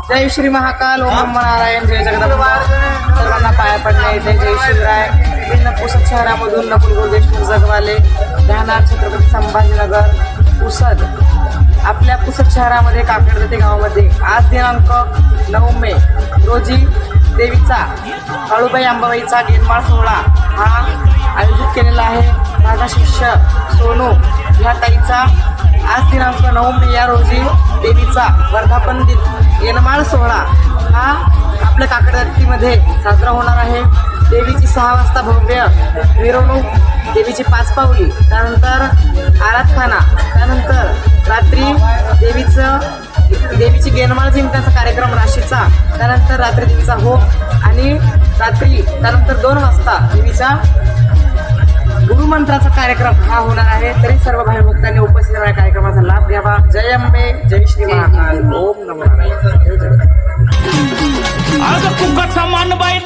जय श्री महाकाल, ओम नमो नारायण, जय जगदंबा. सर्वांना पाया पडले येते. जय शिवराय. भिन्न पुसद शहरामधून नकुल देशमुख जगवाले राहणार छत्रपती संभाजीनगर पुसद. आपल्या पुसद शहरामध्ये काकडदते गावामध्ये आज दिनांक 9 मे रोजी देवीचा काळूबाई अंबाबाईचा गिरमाळ सोहळा हा आयोजित केलेला आहे. माझा शिष्य सोनू ह्या ताईचा आज दिनांक 9 मे या रोजी देवीचा वर्धापन दिन येनमाळ सोहळा हा आपल्या काकडदत्तीमध्ये साजरा होणार आहे. देवीची 6 वाजता भव्य मिरवणूक, देवीची 5 पावली, त्यानंतर आराधखाना, त्यानंतर रात्री देवीची गेनमाळ जिंकण्याचा कार्यक्रम राशीचा, त्यानंतर रात्री देवीचा होम आणि त्यानंतर 2 वाजता देवीच्या गुरुमंत्राचा कार्यक्रम हा होणार आहे. तरी सर्व भाविभक्तांनी उपस्थित राहणाऱ्या कार्यक्रमाचा लाभ घ्यावा. जय अंबे, जय श्री महाकाल, ओम नमो नारायण, जय जगदंबा. आज फुकट सामान बाई